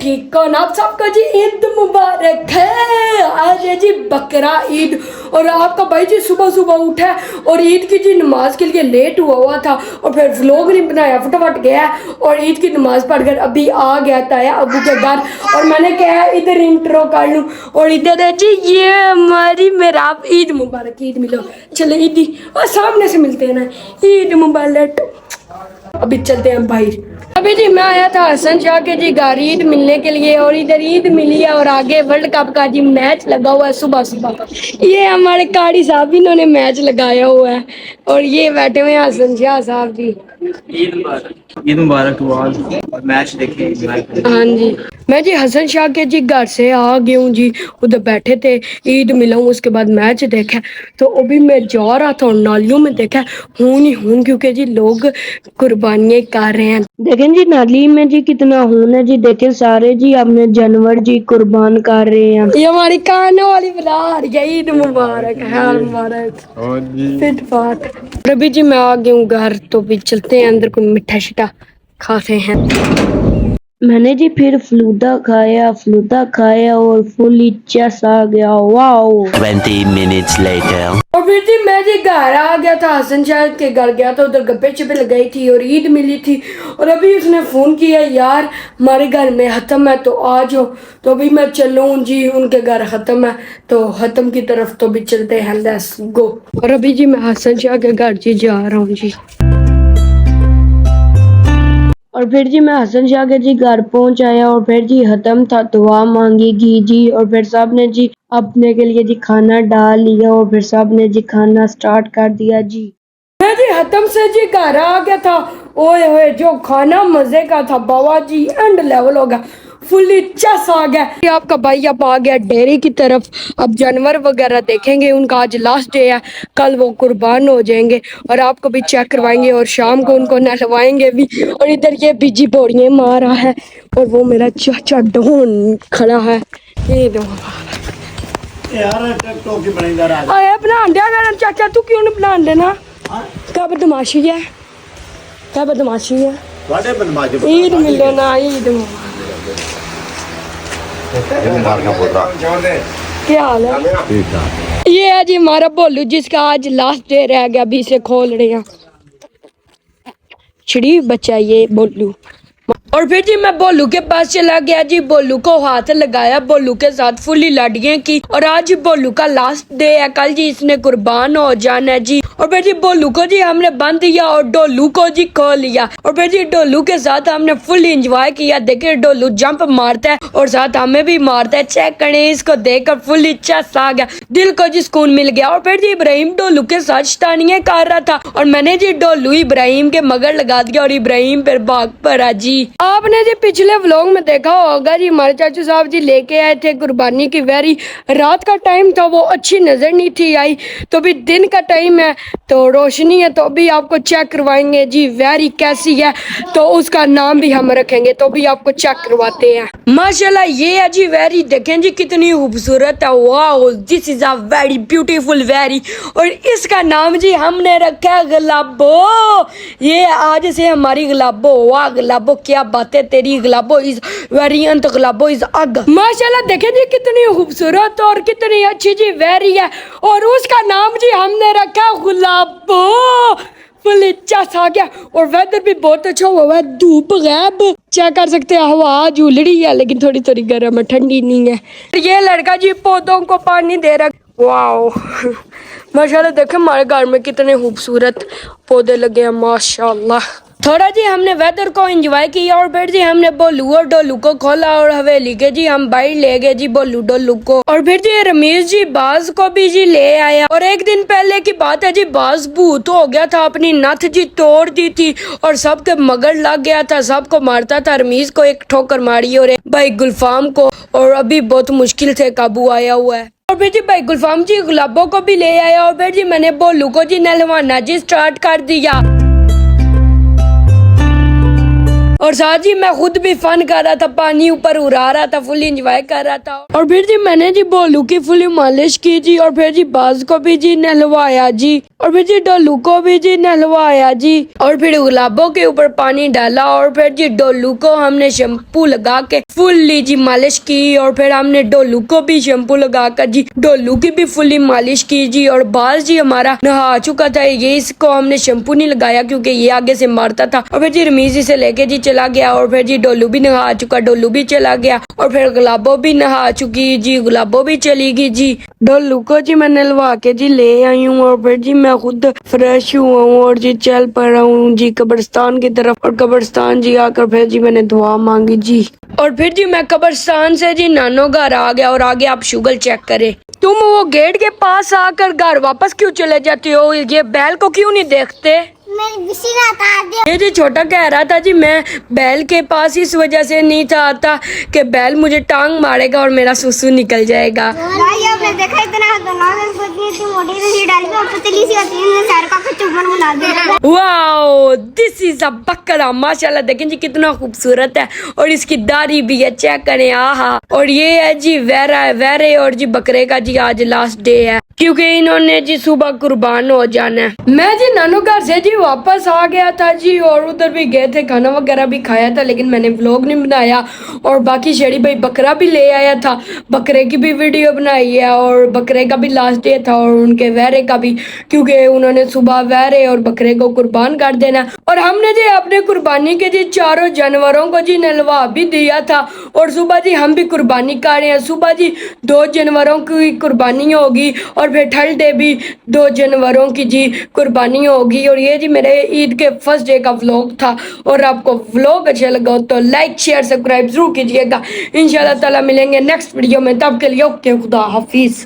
ठीक कौन आप सबको जी ईद मुबारक है। आज है जी बकरा ईद और आपका भाई जी सुबह सुबह उठा और ईद की जी नमाज के लिए लेट हुआ था और फिर व्लॉग नहीं बनाया, फटाफट गया और ईद की नमाज पढ़कर अभी आ गया था अबू के घर और मैंने कहा इधर इंट्रो कर लूँ और इधर है जी ये हमारी मेरा आप ईद मुबारक, ईद मिलो चलो ईदी और सामने से मिलते हैं ना, ईद मुबारक। अभी चलते हैं बाहर। अभी जी मैं आया था हसन शाह के जी घर ईद मिलने के लिए और इधर ईद मिली है और आगे वर्ल्ड कप का जी मैच लगा हुआ है सुबह सुबह। ये हमारे कारी साहब इन्होंने मैच लगाया हुआ है और ये बैठे हुए हैं हसन शाह साहब जी। ईद मुबारक और मैच देखे। हाँ जी मैं जी हसन शाह के जी घर से आ गई हूँ जी, उधर बैठे थे ईद मिला हूँ उसके बाद मैच देखा तो अभी मैं जा रहा था और नालियों में देखा खून ही खून क्योंकि जी लोग कुर्बानियाँ कर रहे हैं। देखें जी नाली में जी कितना खून है जी, देखें सारे जी अपने जानवर जी कुर्बान कर रहे हैं। ये हमारी कानों वाली बला ईद मुबारक है मुबारक फिट फाट। अभी जी मैं आ गई हूँ घर तो भी चलते हैं अंदर कोई मिठा शिठा खाते हैं। मैंने जी फिर फलूदा खाया और फुली चेस आ गया। Wow 20 minutes later. और फिर जी मैं जी घर आ गया था, हसन शाह के घर गया था, उधर गप्पे शप्पे लगाई थी और ईद मिली थी और अभी उसने फ़ोन किया यार हमारे घर में ख़त्म है तो आ जाओ, तो अभी मैं चलूँ जी उनके घर ख़त्म है तो ख़त्म की तरफ तो भी चलते हैं, लेट्स गो। और अभी जी मैं हसन शाह के घर जी जा रहा हूँ जी। और फिर जी मैं हसन शाह के जी घर पहुंच आया और फिर जी खत्म था दुआ मांगेगी जी और फिर साहब ने जी अपने के लिए जी खाना डाल लिया और फिर साहब ने जी खाना स्टार्ट कर दिया जी। मैं जी खत्म से जी घर आ गया था, ओए ओए जो खाना मजे का था बाबा जी एंड लेवल हो गया, फुल्ली चस आ गया। आपका भाई अब आ गया डेयरी की तरफ, अब जानवर वगैरह देखेंगे, उनका आज लास्ट डे है, कल वो कुर्बान हो जाएंगे और आपको भी चेक करवाएंगे और शाम को उनको नहलवाएंगे भी। और इधर ये बीजी बोरियां मार रहा है और वो मेरा चाचा ढोन खड़ा है। ये यार टिकटॉक की बनेगा आया बना दिया चाचा, तू क्यों नहीं बना देना? क्या बदमाशी है, क्या बदमाशी है? ईद मिले ना ईद क्या हाल है? ये है जी हमारा बोलू जिसका आज लास्ट डे रह गया, अभी से खोल रहे हैं। शरीफ बच्चा ये बोलू। और फिर जी मैं बोलू के पास चला गया जी, बोलू को हाथ लगाया, बोलू के साथ फुली लाडियां की और आज बोलू का लास्ट डे है, कल जी इसने कुर्बान हो जाना है जी। और फिर जी बोलू को जी हमने बंद दिया और डोलू को जी खोल लिया और फिर जी डोलू के साथ हमने फुल एंजॉय किया। देखिए डोलू जंप मारता है और साथ हमें भी मारता है, चेक करें इसको देखकर फुल इच्छा आ गया, दिल को जी सुकून मिल गया। और फिर जी इब्राहिम डोलू के साथ शैतानियां कर रहा था और मैंने जी डोलू इब्राहिम के मगर लगा दिया और इब्राहिम फिर भाग पड़ा जी। आपने जी पिछले व्लॉग में देखा होगा जी हमारे चाचू साहब जी लेके आए थे कुर्बानी की वैरी, रात का टाइम था वो अच्छी नजर नहीं थी आई, तो भी दिन का टाइम है तो रोशनी है तो अभी आपको चेक करवाएंगे जी वैरी कैसी है, तो उसका नाम भी हम रखेंगे तो भी आपको चेक करवाते हैं। माशाल्लाह ये है जी वैरी, देखें जी कितनी खूबसूरत है, wow this is a very beautiful berry. और इसका नाम जी हमने रखा है गुलाबो, ये आज से हमारी गुलाबो। वाह गुलाबो क्या बात है तेरी, Gulabo is variant, Gulabo is अग। माशाल्लाह देखें जी कितनी खूबसूरत और कितनी अच्छी जी वैरी है और उसका नाम जी हमने रखा गुलाबो। फुल इच्छा आ गया और वेदर भी बहुत अच्छा हुआ है, धूप गैब चेक कर सकते हैं, हवा आज उलड़ी है लेकिन थोड़ी थोड़ी गर्म है, ठंडी नहीं है। ये लड़का जी पौधों को पानी दे रहा, वाओ माशाल्लाह देखे हमारे घर में कितने खूबसूरत पौधे लगे हैं माशाल्लाह। थोड़ा जी हमने वेदर को एंजॉय किया और फिर जी हमने बोलू और डोलू को खोला और हवेली के जी हम बाहर ले गए जी बोलू डोलू को। और फिर जी रमेश जी बाज को भी जी ले आया और एक दिन पहले की बात है जी बाज भूत हो गया था, अपनी नथ जी तोड़ दी थी और सबके मगर लग गया था, सबको मारता था। रमेश को एक ठोकर मारी और एक भाई गुलफाम को, और अभी बहुत मुश्किल से काबू आया हुआ है। और फिर जी भाई गुलफाम जी गुलाबों को भी ले आया और फिर जी मैंने बोलू को जी नहलवाना जी स्टार्ट कर दिया। और साथ ही मैं खुद भी फन कर रहा था, पानी ऊपर उड़ा रहा था, फुल एंजॉय कर रहा था। और फिर जी मैंने जी बोलू की फुल मालिश की जी, और फिर जी बाज को भी जी नहलवाया जी, और फिर जी डोलू को भी जी नहलवाया जी, और फिर गुलाबों के ऊपर पानी डाला, और फिर जी डोलू को हमने शैम्पू लगा के फुल्ली जी मालिश की, और फिर हमने डोलू को भी शैम्पू लगा कर जी डोलू की भी फुल्ली मालिश की जी। और बाज जी हमारा नहा चुका था, ये इसको हमने शैम्पू नहीं लगाया क्योंकि ये आगे से मारता था। और फिर जी रमीज इसे लेके जी चला गया, और फिर जी डोलू भी नहा चुका, डोलू भी चला गया, और फिर गुलाबो भी नहा चुकी जी, गुलाबो भी चली गई जी। डोलू को जी मैं नहलवा के जी ले आई हूँ, और फिर जी मैं खुद फ्रेश हुआ हूँ और जी चल पड़ा हूँ जी कब्रिस्तान की तरफ। और कब्रिस्तान जी आकर फिर जी मैंने दुआ मांगी जी, और फिर जी मैं कब्रिस्तान से जी नानो घर आ गया। और आगे आप शुगर चेक करें। तुम वो गेट के पास आकर घर वापस क्यों चले जाते हो? ये बैल को क्यों नहीं देखते? ये जी छोटा कह रहा था जी मैं बैल के पास इस वजह से नहीं था आता कि बैल मुझे टांग मारेगा और मेरा सुसु निकल जाएगा। भाई आपने देखा इतना मोटी सी डाली और पतली सी होती है, सर का चुभन बना दिया। वाओ, दिस इज अ बकरा। माशाल्लाह देखें जी कितना खूबसूरत है, और इसकी दाढ़ी भी है, चेक करें। आहा। और ये है जी वैरे और जी बकरे का जी आज लास्ट डे है क्योंकि इन्होंने जी सुबह कुर्बान हो जाना है। मैं जी नानो घर से जी वापस आ गया था जी, और उधर भी गए थे, खाना वगैरह भी खाया था, लेकिन मैंने व्लॉग नहीं बनाया। और बाकी शेरी भाई बकरा भी ले आया था, बकरे की भी वीडियो बनाई है, और बकरे का भी लास्ट डे था, और उनके वैरे का भी, क्योंकि उन्होंने सुबह वैरे और बकरे को कुर्बान कर देना। और हमने जी अपने कुर्बानी के जी चारों जानवरों को जी नहलवा भी दिया था, और सुबह जी हम भी कुर्बानी कर रहे हैं। सुबह जी 2 जानवरों की कुर्बानी होगी, और फिर थर्सडे भी 2 जानवरों की जी कुर्बानी होगी। और ये जी मेरे ईद के फर्स्ट डे का व्लॉग था, और आपको व्लॉग अच्छा लगा तो लाइक शेयर सब्सक्राइब जरूर कीजिएगा। इंशाल्लाह ताला मिलेंगे नेक्स्ट वीडियो में, तब के लिए ओके, खुदा हाफिज।